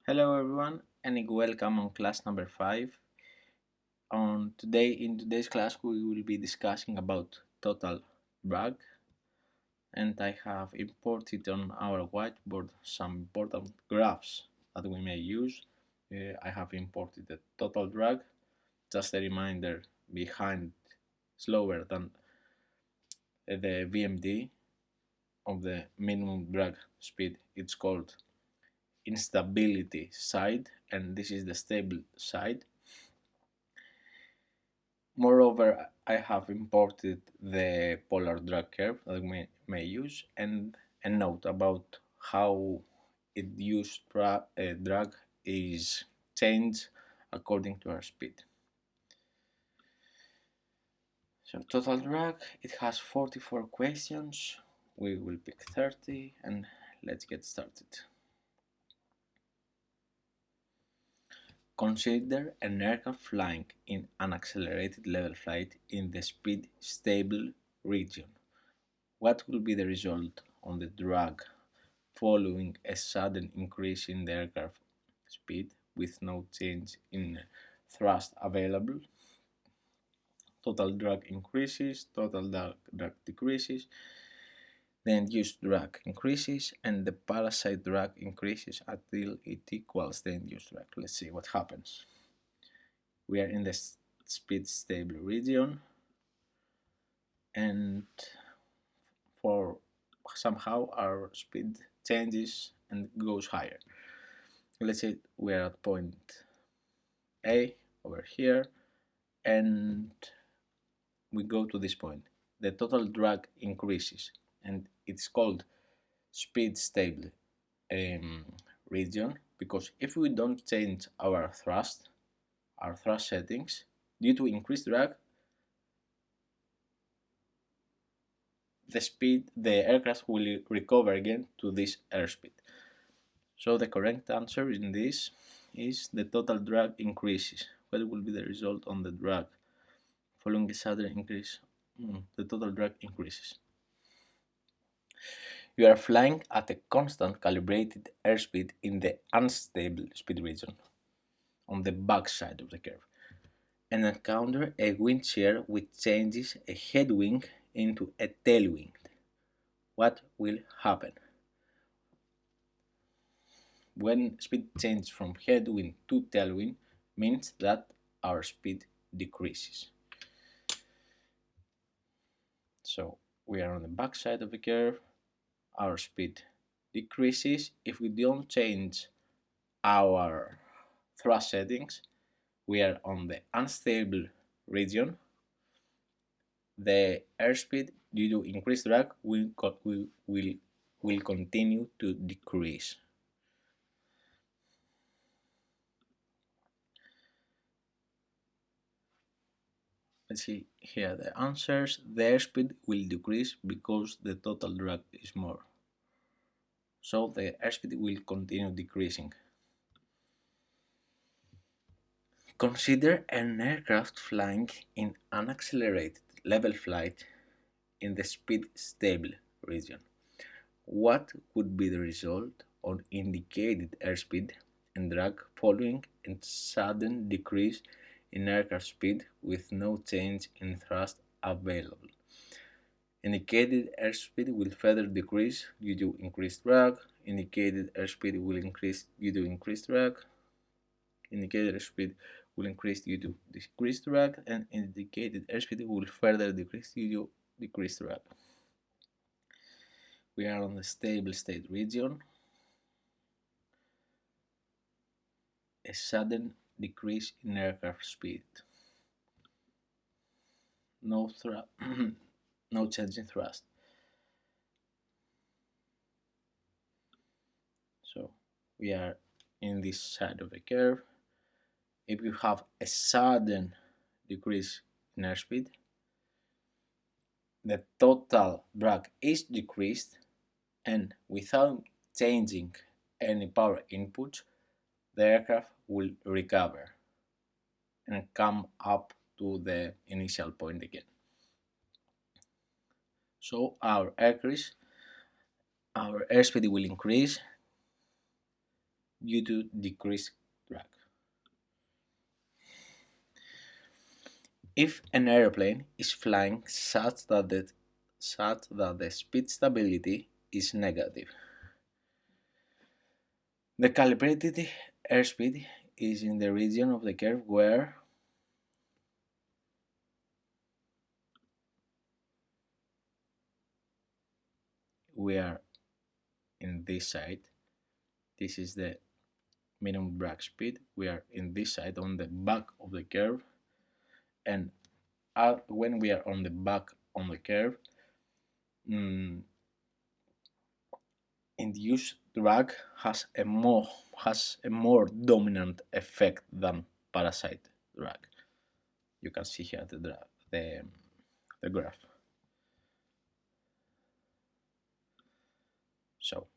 Hello everyone and welcome on class number 5. In today's class we will be discussing about total drag, and I have imported on our whiteboard some important graphs that we may use. I have imported the total drag. Just a reminder, behind slower than the VMD of the minimum drag speed, it's called instability side, and this is the stable side. Moreover, I have imported the polar drag curve that we may use, and a note about how it used drag is changed according to our speed. So total drag, it has 44 questions. We will pick 30 and let's get started. Consider an aircraft flying in an accelerated level flight in the speed stable region. What will be the result on the drag following a sudden increase in the aircraft speed with no change in thrust available? Total drag increases, total drag decreases, the induced drag increases, and the parasite drag increases until it equals the induced drag. Let's see what happens. We are in the speed stable region, and for somehow our speed changes and goes higher. Let's say we are at point A over here, and we go to this point. The total drag increases, and it's called speed stable region, because if we don't change our thrust settings, due to increased drag, the aircraft will recover again to this airspeed. So the correct answer in this is the total drag increases. What will be the result on the drag following a sudden increase? The total drag increases. You are flying at a constant calibrated airspeed in the unstable speed region on the back side of the curve, and encounter a wind shear which changes a headwind into a tailwind. What will happen? When speed changes from headwind to tailwind, means that our speed decreases. So we are on the back side of the curve, our speed decreases. If we don't change our thrust settings, we are on the unstable region. The airspeed due to increased drag will continue to decrease. Let's see here the answers. The airspeed will decrease because the total drag is more. So the airspeed will continue decreasing. Consider an aircraft flying in an accelerated level flight in the speed stable region. What would be the result on indicated airspeed and drag following a sudden decrease in aircraft speed with no change in thrust available? Indicated airspeed will further decrease due to increased drag. Indicated airspeed will increase due to increased drag. Indicated airspeed will increase due to decreased drag, and indicated airspeed will further decrease due to decreased drag. We are on the stable state region. A sudden decrease in aircraft speed. No no change in thrust. So we are in this side of the curve. If you have a sudden decrease in airspeed, the total drag is decreased, and without changing any power inputs, the aircraft will recover and come up to the initial point again. So our airspeed will increase due to decreased drag. If an airplane is flying such that the speed stability is negative, the calibrated airspeed is in the region of the curve where we are in this side. This is the minimum drag speed. We are in this side on the back of the curve, and when we are on the back on the curve, induced drag has a more dominant effect than parasite drag. You can see here the graph. So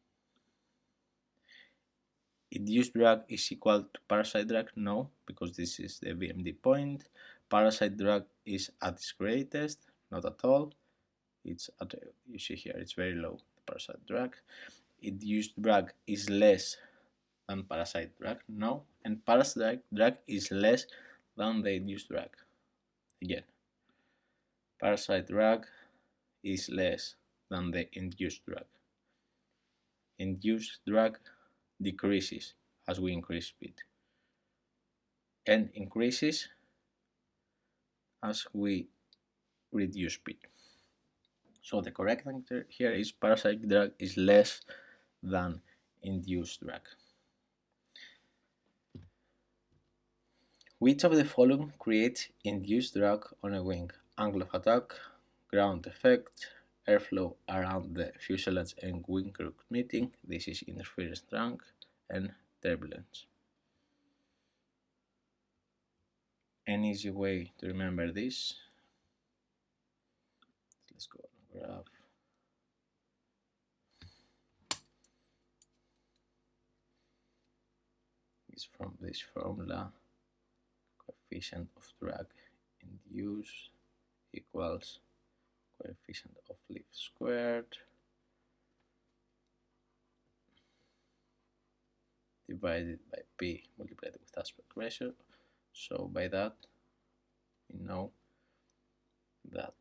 induced drag is equal to parasite drag? No, because this is the VMD point. Parasite drag is at its greatest? Not at all. It's at, you see here, it's very low, the parasite drag. Induced drag is less than parasite drag? No, and parasite drag is less than the induced drag. Again, parasite drag is less than the induced drag. Induced drag decreases as we increase speed and increases as we reduce speed. So the correct answer here is parasite drag is less than induced drag. Which of the following creates induced drag on a wing? Angle of attack, ground effect, airflow around the fuselage and wing group meeting, this is interference drag, and turbulence. An easy way to remember this, let's go on graph. Is from this formula, coefficient of drag induced equals coefficient of lift squared divided by P multiplied with aspect ratio. So by that we know that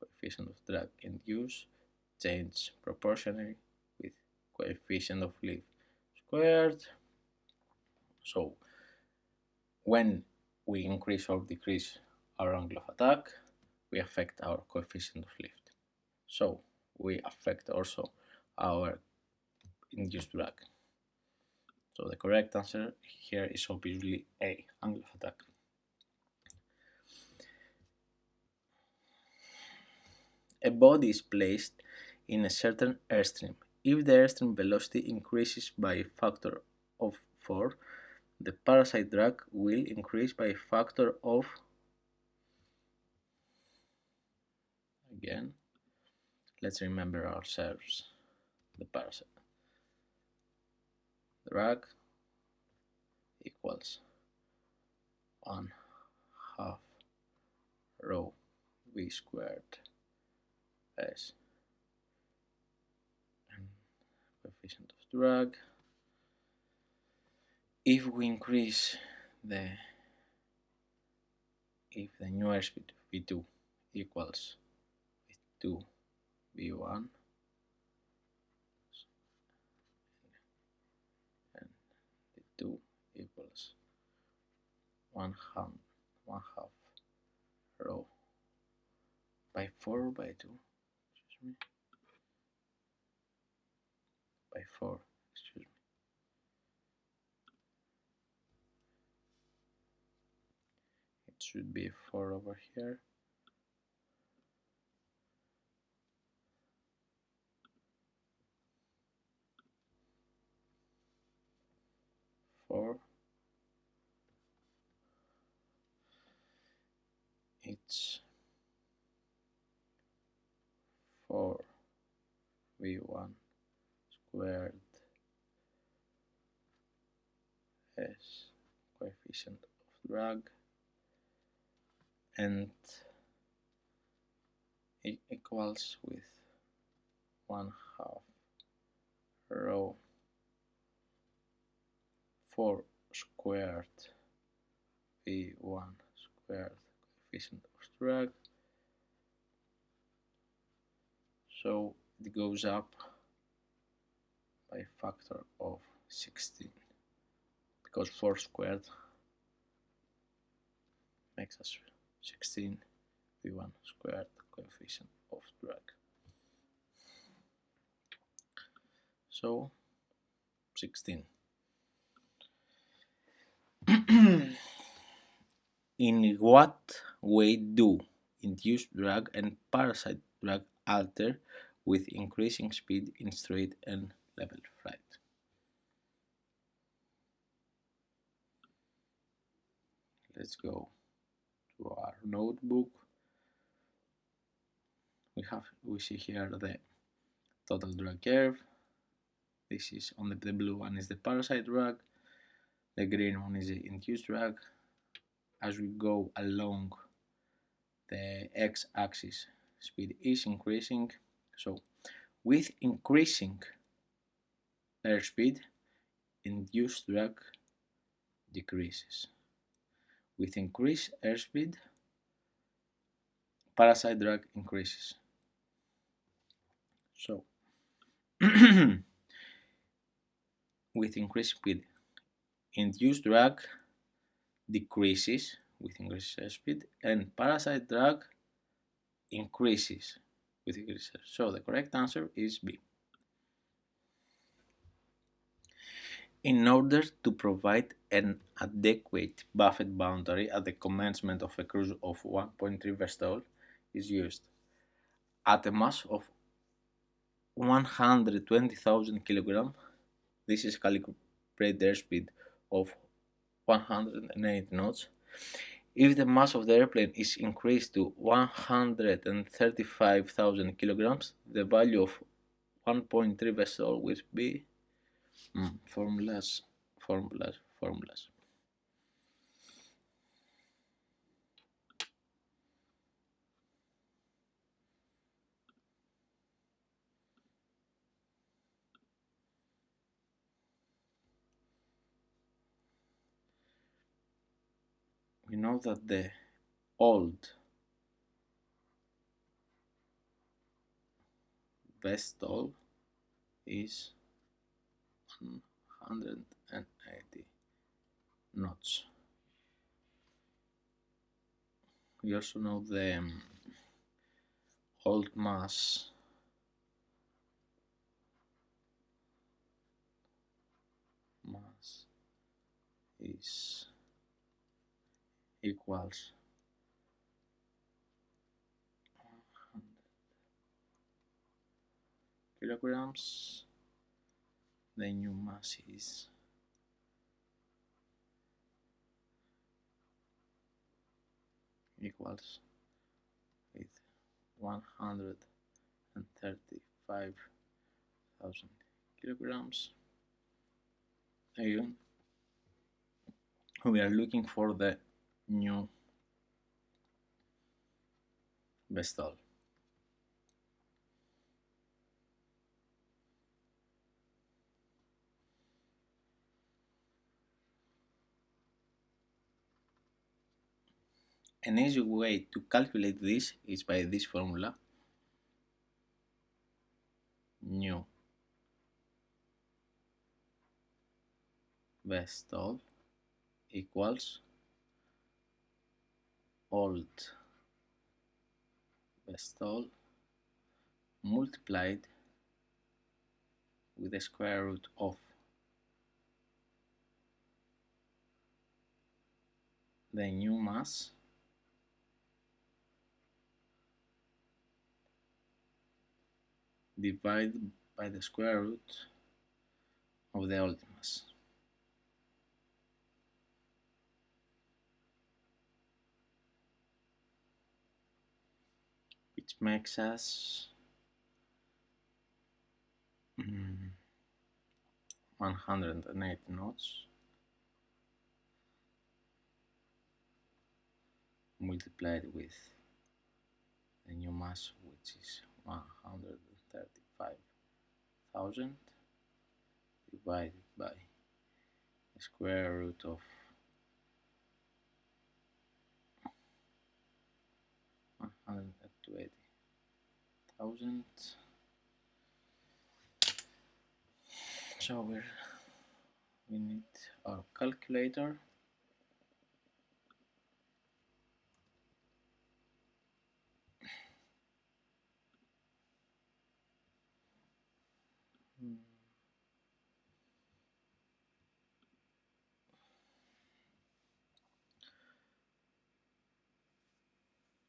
coefficient of drag induced changes proportionally with coefficient of lift squared. So when we increase or decrease our angle of attack, we affect our coefficient of lift. So we affect also our induced drag. So the correct answer here is obviously A, angle of attack. A body is placed in a certain airstream. If the airstream velocity increases by a factor of 4, the parasite drag will increase by a factor of, again, let's remember ourselves the parasite drag equals 1/2 rho v squared s and coefficient of drag. If we increase if the new airspeed v2 equals v2 v1 and v2 equals 1/2 rho by 4 by 2, excuse me, by 4, excuse me. It should be 4 over here. It's 4 v1 squared s coefficient of drag, and it equals with 1/2 rho 4 squared v1 squared coefficient of drag, so it goes up by a factor of 16 because 4 squared makes us 16 v1 squared coefficient of drag. So 16. In what way do induced drag and parasite drag alter with increasing speed in straight and level flight? Let's go to our notebook. We see here the total drag curve. This is on the blue one is the parasite drag, the green one is the induced drag. As we go along the x-axis, speed is increasing, so with increasing airspeed, induced drag decreases. With increased airspeed, parasite drag increases. So with increased speed, induced drag decreases with increased airspeed, and parasite drag increases with increased airspeed. So the correct answer is B. In order to provide an adequate buffet boundary at the commencement of a cruise of 1.3 Vestol is used at a mass of 120,000 kg. This is calibrated airspeed of 108 knots. If the mass of the airplane is increased to 135,000 kilograms, the value of 1.3 Vestol will be formulas. We know that the old Vestol is 180 knots. We also know the old mass is equals 100 kilograms. The new mass is equals with 135,000 kilograms. Again, we are looking for the new Vestol. An easy way to calculate this is by this formula, new Vestol equals old Vestol multiplied with the square root of the new mass divided by the square root of the old mass. Which makes us 108 knots multiplied with the new mass, which is 135,000 divided by the square root of 120,000. So we need our calculator.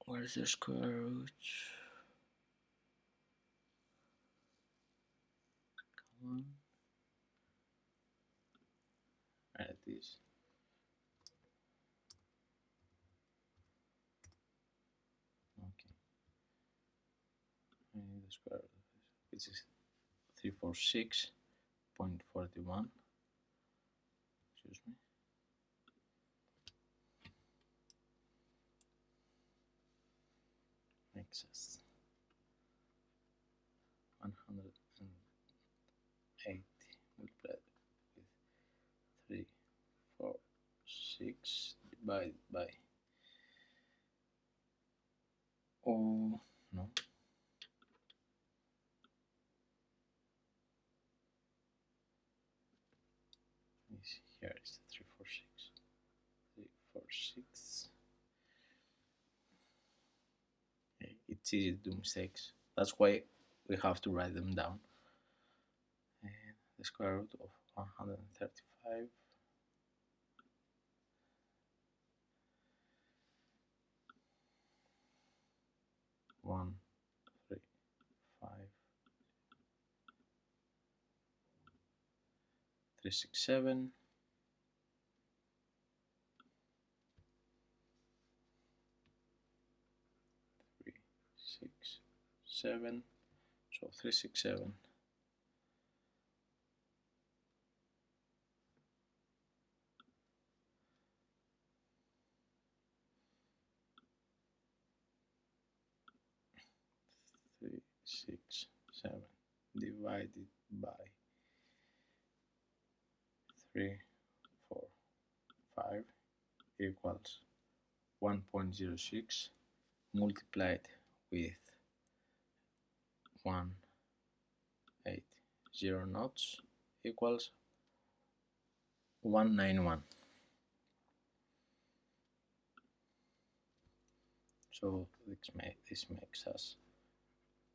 Where's the square root? Come on. There it is. Okay. I need the square root, which is 346.41. Excuse me. Makes us 180 multiplied with 346 divided by, oh no, here is the 346. It's easy to do mistakes. That's why we have to write them down. And the square root of 135 1 3 5 3 6 7 3 6 7. So 367 367 divided by 345 equals 1.06 multiplied with 180 knots equals 191. So this makes us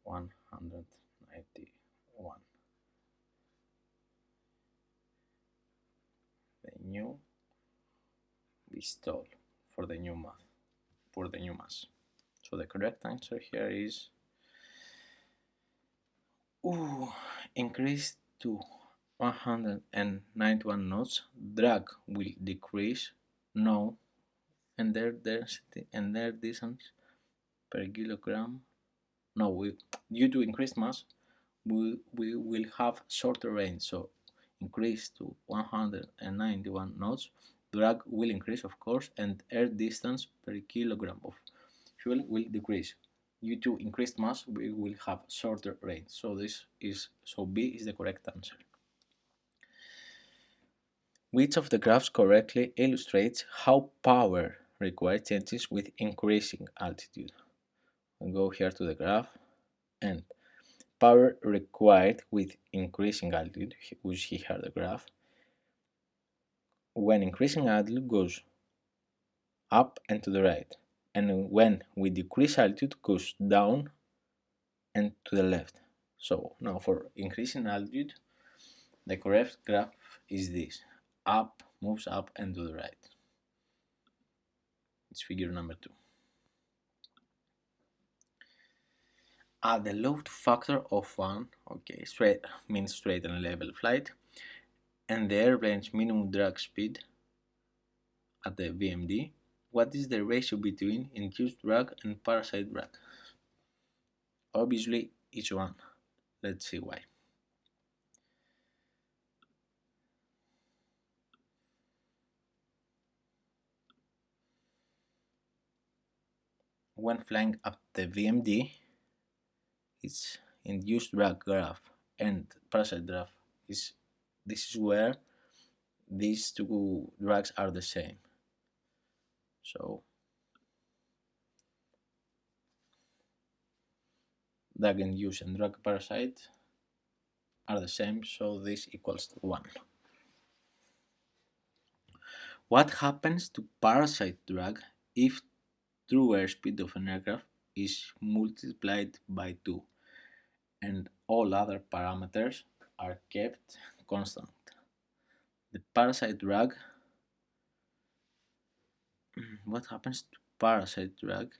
191. The new Bristol for the new mass. So the correct answer here is increase to 191 knots. Drag will decrease. No, and their density and their distance per kilogram. No, due to increased mass, we will have shorter range. So increase to 191 knots. Drag will increase, of course, and air distance per kilogram of fuel will decrease. Due to increased mass, we will have shorter range. So B is the correct answer. Which of the graphs correctly illustrates how power required changes with increasing altitude? We'll go here to the graph, and power required with increasing altitude, we see here the graph. When increasing altitude goes up and to the right, and when we decrease altitude goes down and to the left. So now for increasing altitude, the correct graph is this. Up, moves up and to the right. It's figure number 2. At the load factor of 1, okay, straight means straight and level flight, and the airplane's minimum drag speed at the VMD, what is the ratio between induced drag and parasite drag? Obviously, each one. Let's see why. When flying up the VMD, its induced drag graph and parasite graph this is where these two drugs are the same. So drug-induced and drug parasite are the same, so this equals 1. What happens to parasite drug if true airspeed of an aircraft is multiplied by 2 and all other parameters are kept constant? The parasite drug, what happens to parasite drug?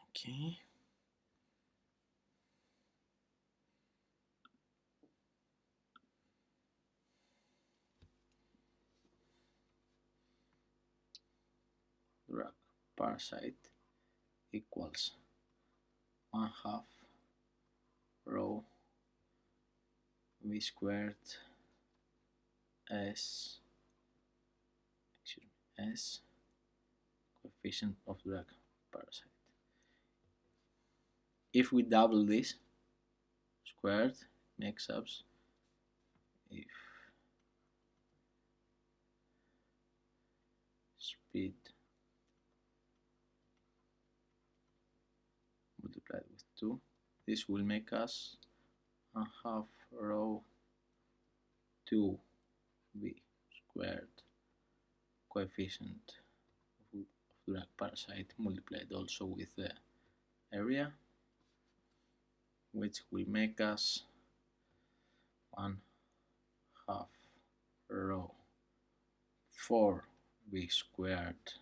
Okay. Drug parasite equals 1 half rho v squared s s coefficient of drug parasite. If we double this squared makes us if speed multiplied with 2, this will make us 1 half rho 2v squared coefficient of drug parasite multiplied also with the area, which will make us 1 half rho 4v squared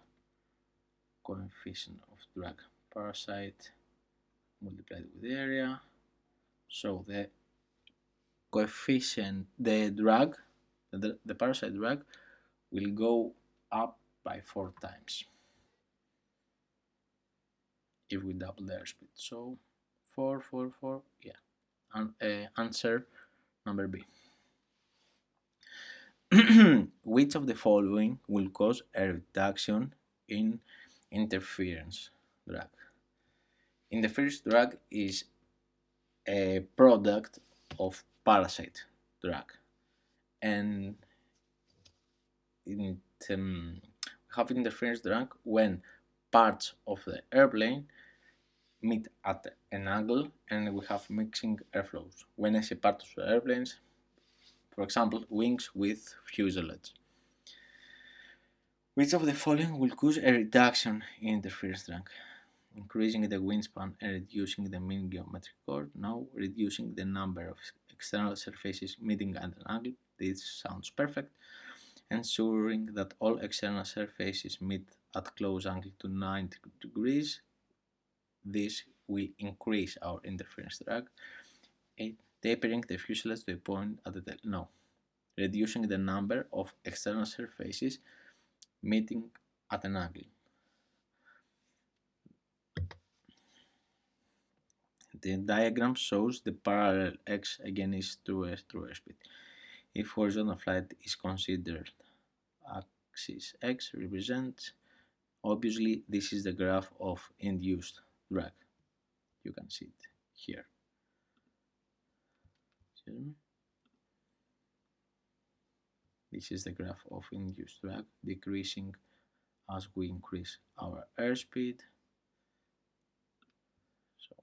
coefficient of drug parasite multiplied with the area. So the coefficient, the parasite drug will go up by 4 times if we double the airspeed. So 4, 4, 4, yeah. And answer number B. Which of the following will cause a reduction in interference drag? Interference drag is a product of parasite drag, and we have interference drag when parts of the airplane meet at an angle and we have mixing airflows. When I say part of the airplanes, for example, wings with fuselage. Which of the following will cause a reduction in interference drag? Increasing the wingspan and reducing the mean geometric chord. No. Reducing the number of external surfaces meeting at an angle. This sounds perfect. Ensuring that all external surfaces meet at close angle to 90 degrees. This will increase our interference drag. 8. Tapering the fuselage to a point at the tail. No. Reducing the number of external surfaces meeting at an angle. The diagram shows the parallel x again is true airspeed. If horizontal flight is considered, axis x represents, obviously this is the graph of induced drag. You can see it here. This is the graph of induced drag, decreasing as we increase our airspeed. So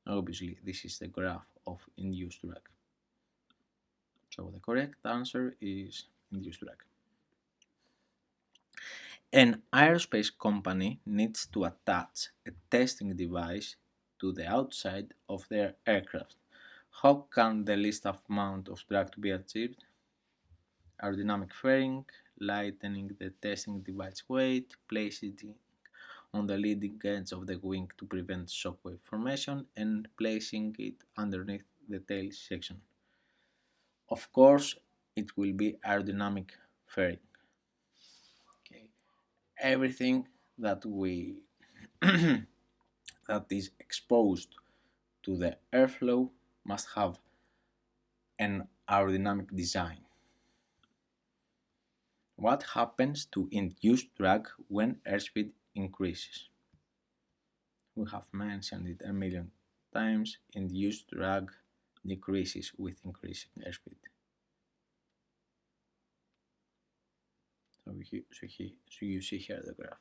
obviously this is the graph of induced drag. So the correct answer is induced drag. An aerospace company needs to attach a testing device to the outside of their aircraft. How can the least amount of drag to be achieved? Aerodynamic fairing, lightening the testing device weight, placing it on the leading edge of the wing to prevent shockwave formation, and placing it underneath the tail section. Of course, it will be aerodynamic fairing. Okay. Everything that we that is exposed to the airflow must have an aerodynamic design. What happens to induced drag when airspeed increases? we have mentioned it a million times, induced drag decreases with increasing airspeed. So you see here the graph.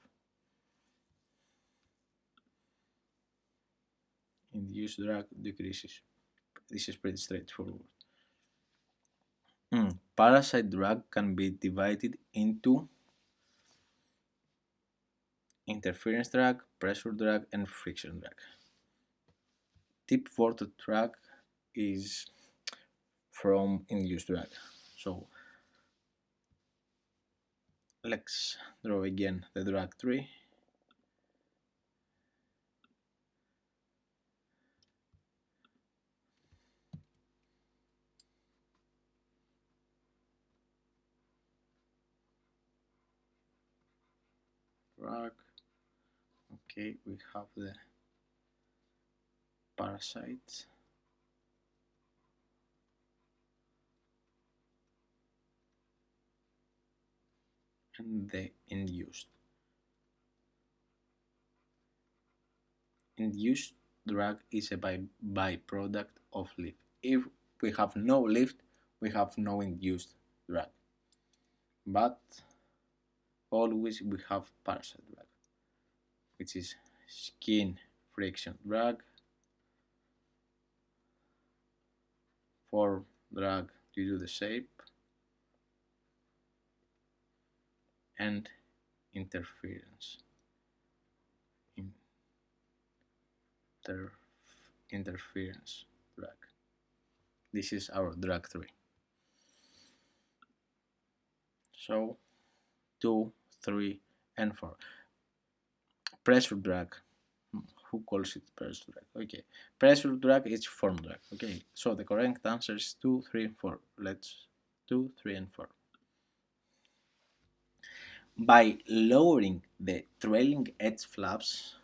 Induced drag decreases. This is pretty straightforward. Parasite drag can be divided into interference drag, pressure drag, and friction drag. Tip vortex drag is from induced drag. So let's draw again the drag tree. Drag. Okay, we have the parasites. And the induced. Induced drag is a byproduct of lift. If we have no lift, we have no induced drag. But always we have parasite drag, which is skin friction drag, form drag due to the shape, and interference. Interference drag. This is our drag 3. So 2, 3, and 4. Pressure drag. Who calls it pressure drag? Okay, pressure drag is form drag. Okay, so the correct answer is 2, 3, and 4. Let's 2, 3, and 4. By lowering the trailing edge flaps,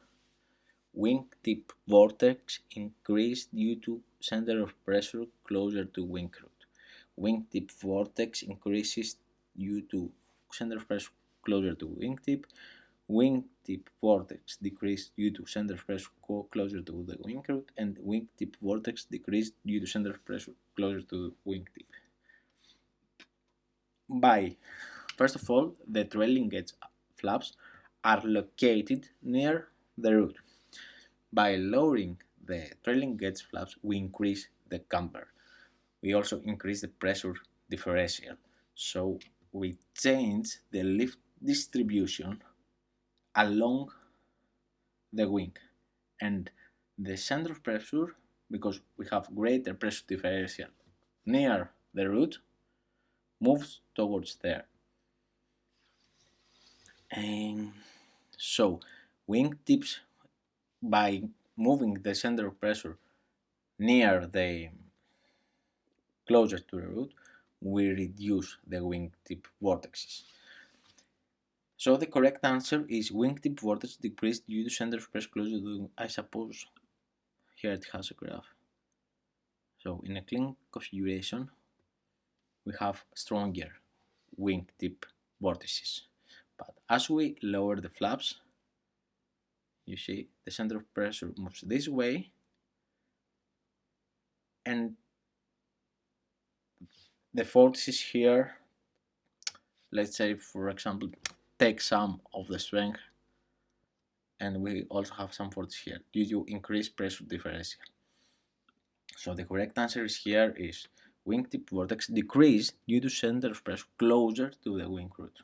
wingtip vortex increase due to center of pressure closer to wing root. Wingtip vortex increases due to center of pressure closer to wingtip. Wingtip vortex decrease due to center of pressure closer to the wing root, and wingtip vortex decrease due to center of pressure closer to the wingtip. First of all, the trailing edge flaps are located near the root. By lowering the trailing edge flaps, we increase the camber. We also increase the pressure differential. So we change the lift distribution along the wing, and the center of pressure, because we have greater pressure differential near the root, moves towards there. And so wingtips, by moving the center of pressure near the closer to the root, we reduce the wingtip vortexes. So the correct answer is wingtip vortex decreased due to center of pressure closer to the, I suppose here it has a graph. So in a clean configuration, we have stronger wingtip vortices. But as we lower the flaps, you see the center of pressure moves this way, and the vortices here, let's say for example, take some of the strength, and we also have some force here due to increased pressure differential. So the correct answer is here is wingtip vortex decreased due to center of pressure closer to the wing root.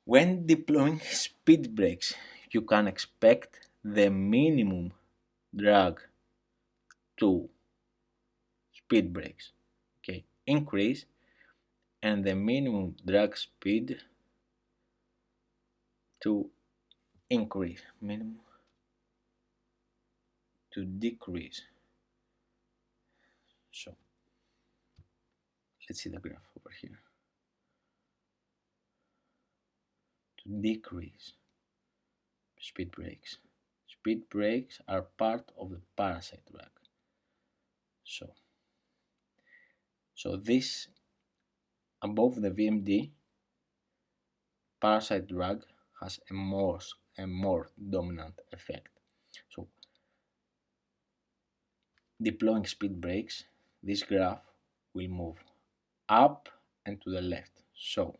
When deploying speed brakes, you can expect the minimum drag to speed brakes, okay, increase, and the minimum drag speed to increase, minimum to decrease. So let's see the graph over here. To decrease speed brakes. Speed brakes are part of the parasite drag. So this above the VMD parasite drag has a more dominant effect. So deploying speed brakes, this graph will move up and to the left. So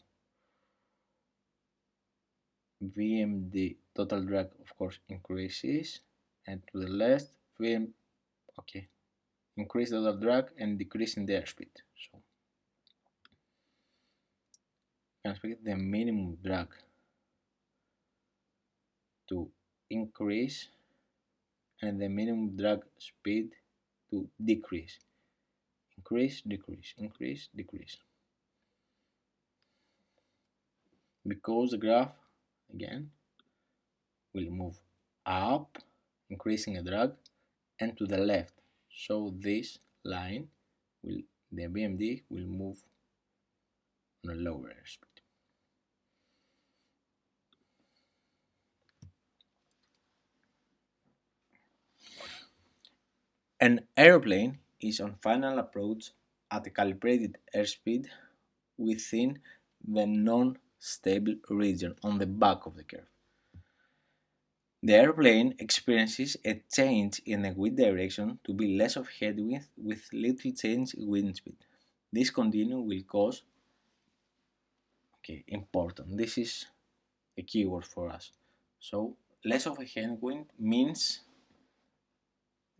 VMD total drag of course increases, and to the left increase total drag and decrease in the airspeed. So you can expect the minimum drag to increase and the minimum drag speed to decrease. Increase, decrease, increase, decrease. Because the graph again will move up, increasing a drag, and to the left. So this line will, the BMD will move on a lower airspeed. An aeroplane is on final approach at a calibrated airspeed within the non-stable region on the back of the curve. The airplane experiences a change in the wind direction to be less of headwind with little change in wind speed. This continuum will cause, important, this is a keyword for us. So less of a headwind means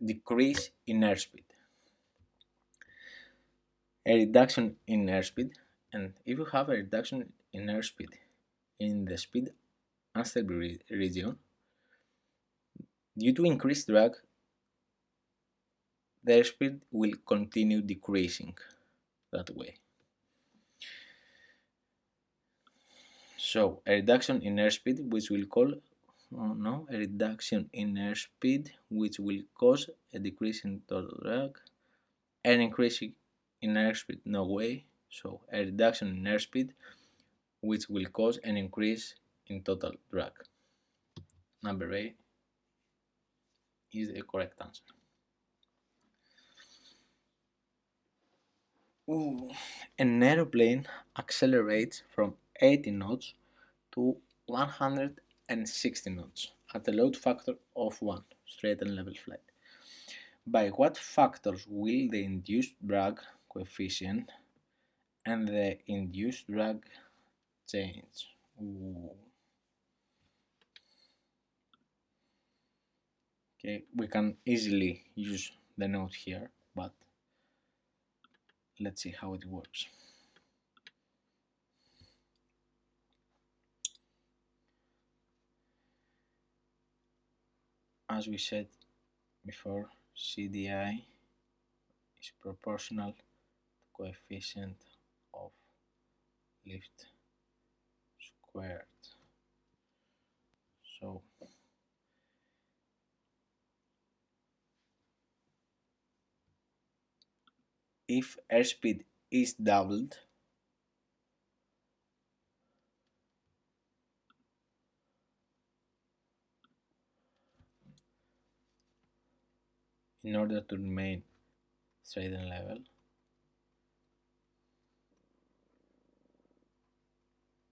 decrease in airspeed. A reduction in airspeed, and if you have a reduction in airspeed in the speed unstable region, due to increased drag, the airspeed will continue decreasing that way. So a reduction in airspeed which will cause a decrease in total drag, an increase in airspeed, no way. So a reduction in airspeed which will cause an increase in total drag. Number A is the correct answer. An aeroplane accelerates from 80 knots to 160 knots at a load factor of 1, straight and level flight. By what factors will the induced drag coefficient and the induced drag change? Okay, we can easily use the note here, but let's see how it works. As we said before, CDI is proportional to coefficient of lift squared. So if airspeed is doubled, in order to remain straight and level,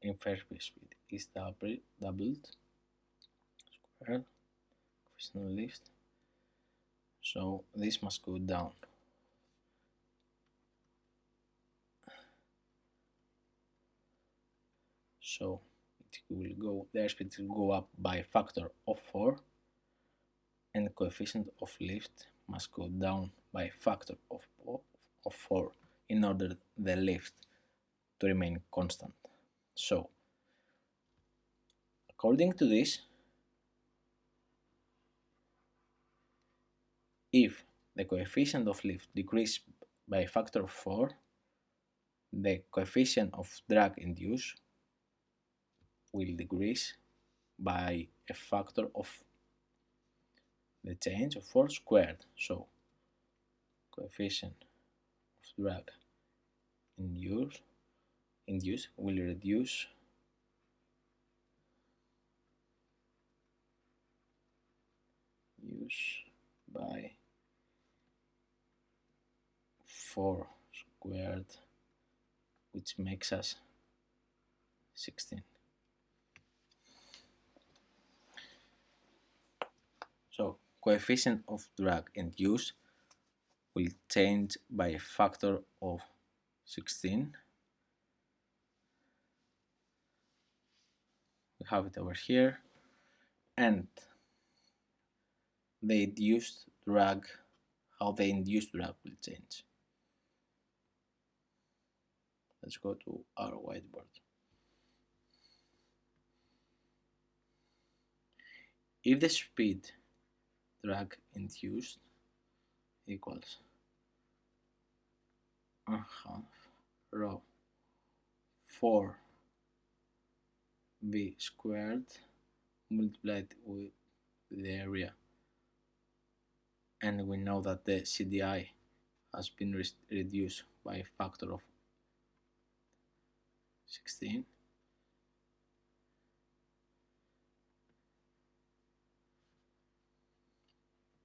if airspeed is doubled, squared, coefficient of lift, so this must go down. So the airspeed will go up by a factor of 4, and the coefficient of lift must go down by a factor of 4 in order the lift to remain constant. So according to this, if the coefficient of lift decreases by a factor of 4, the coefficient of drag induced will decrease by a factor of the change of 4 squared. So coefficient of drag induced will reduce by 4 squared, which makes us 16. So coefficient of drug induced will change by a factor of 16. We have it over here, and the induced drug, how the induced drug will change. Let's go to our whiteboard. If the speed drug induced equals 1/2 rho 4v squared multiplied with the area, and we know that the CDI has been reduced by a factor of 16.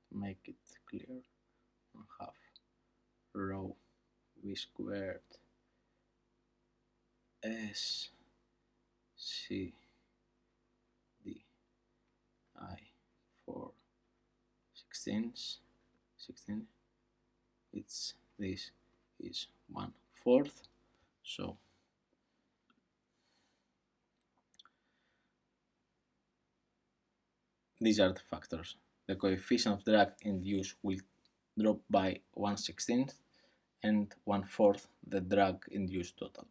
To make it clear, 1/2 rho v squared s c d I for 16, this is 1/4. So these are the factors. The coefficient of drug induced will drop by 1/16 and 1/4 the drug induced total,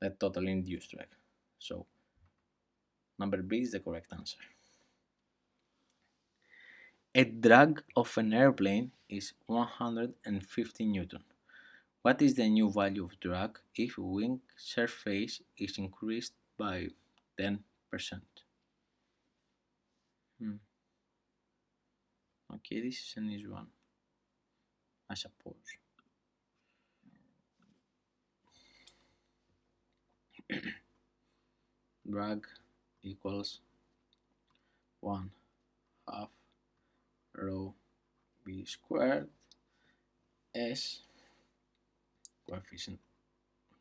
the total induced drug. So number B is the correct answer. A drag of an airplane is 150 Newton. What is the new value of drag if wing surface is increased by 10%? Okay, this is an easy one, I suppose. Drag equals 1/2 rho v squared s coefficient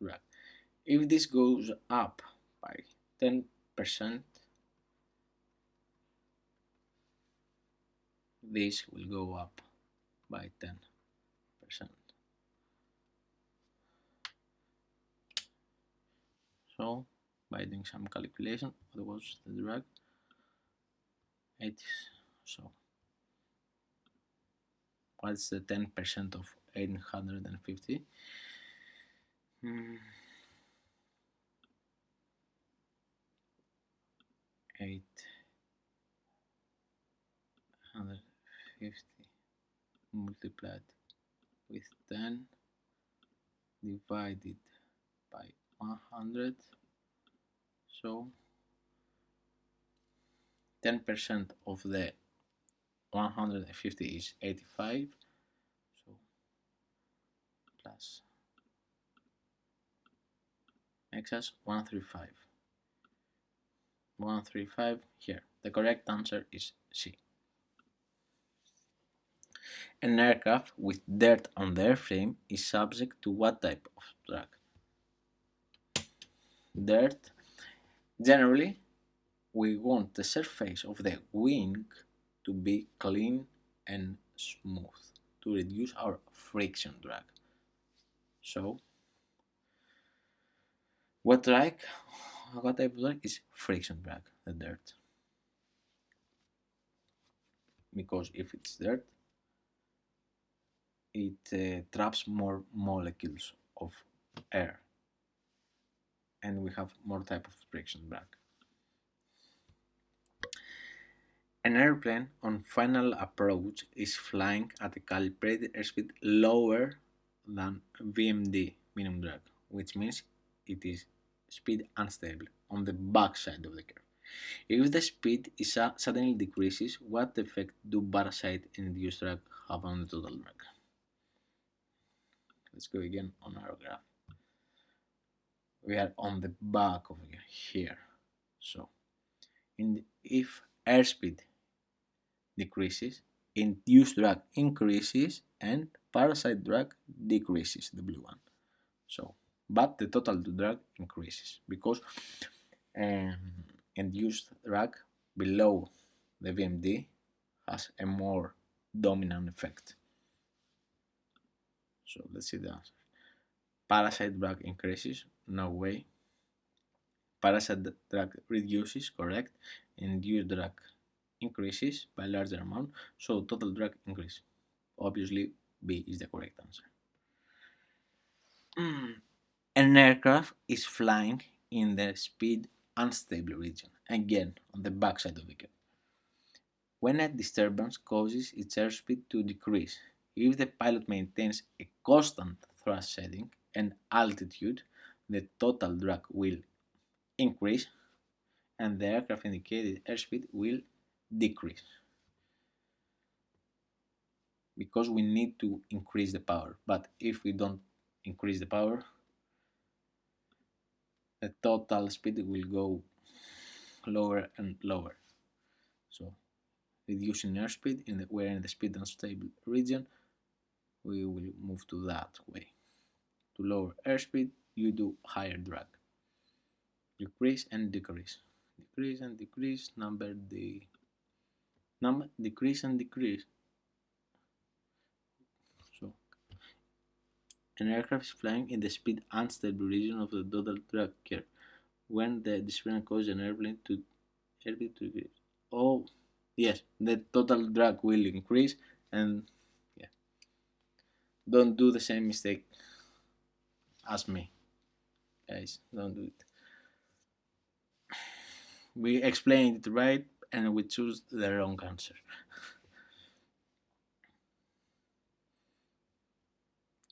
drag. If this goes up by 10%, this will go up by 10%. So by doing some calculation, what was the drag? 8. So what's the 10% of 850? 850 multiplied with 10 divided by 100. So 10% of the 150 is 85. So plus makes us 135. 135 here. The correct answer is C. An aircraft with dirt on the airframe is subject to what type of drag? Dirt. Generally, we want the surface of the wing to be clean and smooth to reduce our friction drag. So, what type of drag is friction drag? The dirt. Because if it's dirt, it traps more molecules of air, and we have more type of friction drag. An airplane on final approach is flying at a calibrated airspeed lower than VMD, minimum drag, which means it is speed unstable on the back side of the curve. If the speed is suddenly decreases, what effect do parasite and induced drag have on the total drag? Let's go again on our graph. We are on the back of here. So, if airspeed decreases, induced drag increases, and parasite drag decreases, the blue one. So, but the total drag increases because induced drag below the VMD has a more dominant effect. So let's see the answer. Parasite drag increases, no way. Parasite drag reduces, correct. Induced drag increases by larger amount, so total drag increase. Obviously, B is the correct answer. An aircraft is flying in the speed unstable region, again on the backside of the curve. When a disturbance causes its airspeed to decrease, if the pilot maintains a constant thrust setting and altitude, the total drag will increase and the aircraft indicated airspeed will decrease because we need to increase the power. But if we don't increase the power, the total speed will go lower and lower. So reducing airspeed where in the speed unstable region, we will move to that way. To lower airspeed, you do higher drag. Decrease and decrease. Decrease and decrease, decrease and decrease. So an aircraft is flying in the speed unstable region of the total drag curve when the disturbance causes an airplane to increase. Oh, yes, the total drag will increase, and yeah, don't do the same mistake as me, guys. Don't do it. We explained it right, and we choose the wrong answer.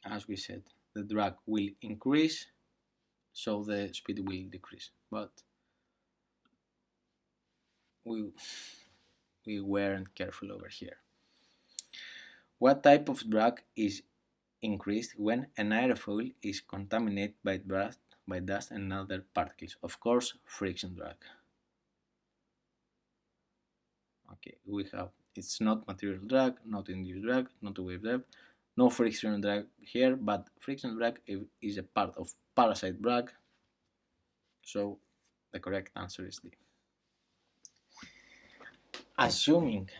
As we said, the drag will increase, so the speed will decrease. But we weren't careful over here. What type of drag is increased when an aerofoil is contaminated by dust and other particles? Of course, friction drag. Okay, we have it's not material drag, not induced drag, not wave drag, no friction drag here, but friction drag is a part of parasite drag, so the correct answer is D. Assuming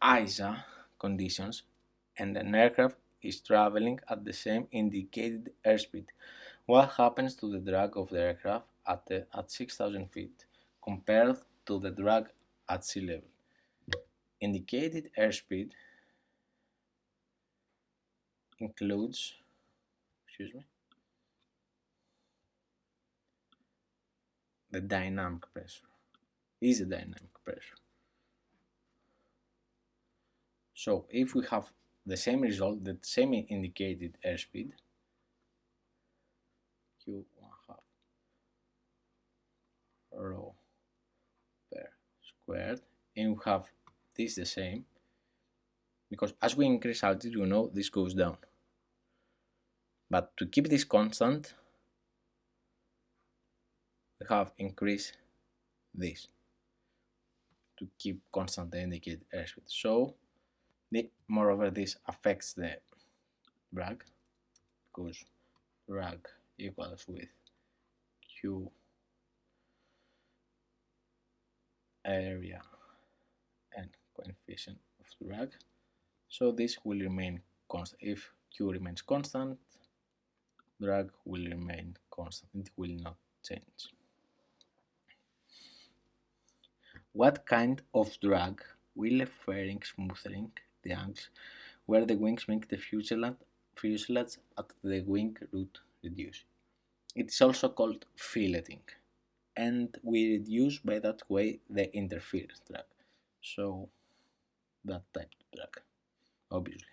ISA conditions and an aircraft is traveling at the same indicated airspeed, what happens to the drag of the aircraft at 6,000 feet compared to the drag at sea level? Indicated airspeed includes, the dynamic pressure. Is a dynamic pressure. So if we have the same result, the same indicated airspeed, Q1/2 rho per squared, and we have this the same, because as we increase altitude, you know this goes down. But to keep this constant, we have increased this to keep constant the indicated airspeed. So moreover, this affects the drag, because drag equals with Q area and coefficient of drag. So this will remain constant. If Q remains constant, drag will remain constant. It will not change. What kind of drag will a fairing smoothing the angles where the wings make the fuselage at the wing root reduce? It's also called filleting, and we reduce by that way the interference drag. So that type of drag, obviously.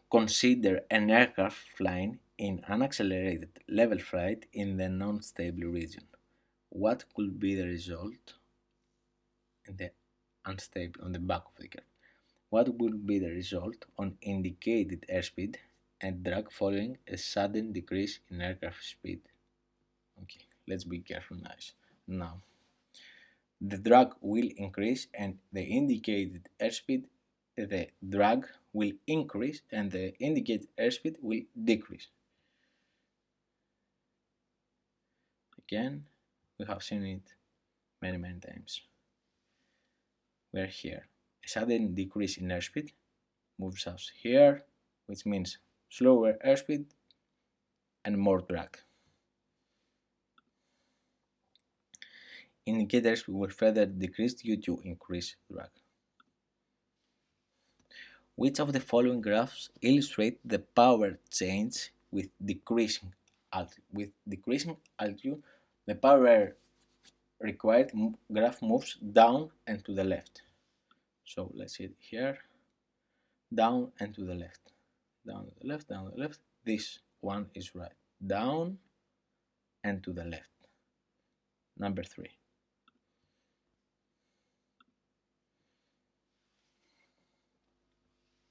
Consider an aircraft flying in unaccelerated level flight in the non-stable region. What could be the result in the unstable on the back of the curve? What would be the result on indicated airspeed and drag following a sudden decrease in aircraft speed? Okay, let's be careful now. The drag will increase and the indicated airspeed, the drag will increase and the indicated airspeed will decrease. Again, we have seen it many times. We are here. A sudden decrease in airspeed moves us here, which means slower airspeed and more drag. Indicators will further decrease due to increased drag. Which of the following graphs illustrate the power change with decreasing altitude? With decreasing altitude, the power required graph moves down and to the left. So let's see it here, down and to the left, down to the left, down to the left. This one is right, down and to the left. Number 3.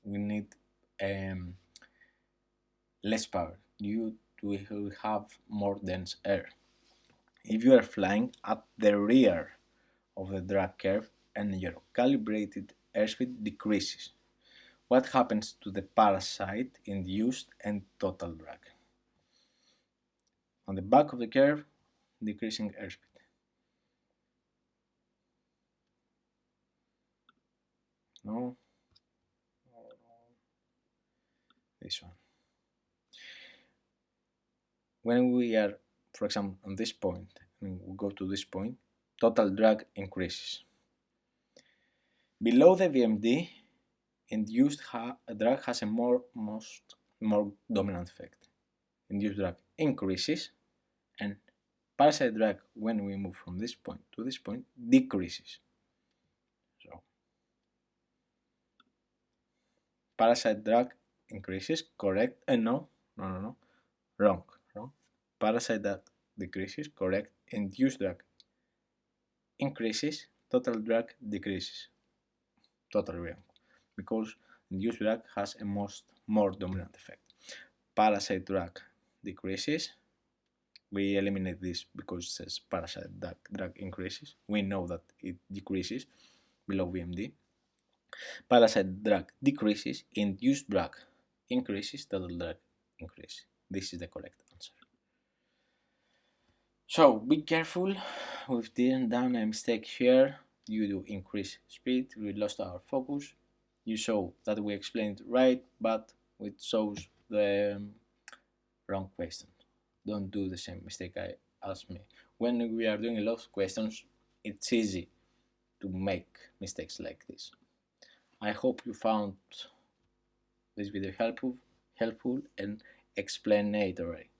We need less power due to have more dense air. If you are flying at the rear of the drag curve and your calibrated airspeed decreases, what happens to the parasite induced and total drag? On the back of the curve, decreasing airspeed. No, this one. When we are, for example, on this point, and we go to this point, total drag increases. Below the VMD, induced drag has a more dominant effect. Induced drag increases, and parasite drag, when we move from this point to this point, decreases. So parasite drag increases, correct? No, wrong. Parasite drag decreases, correct? Induced drag increases, total drag decreases. Totally wrong, because induced drag has a more dominant effect. Parasite drag decreases. We eliminate this because it says parasite drag increases. We know that it decreases below VMD. Parasite drag decreases, induced drag increases, total drag increases. This is the correct answer. So be careful, we've done a mistake here due to increased speed. We lost our focus. You saw that we explained right, but it shows the wrong question. Don't do the same mistake as me. When we are doing a lot of questions, it's easy to make mistakes like this. I hope you found this video helpful and explanatory.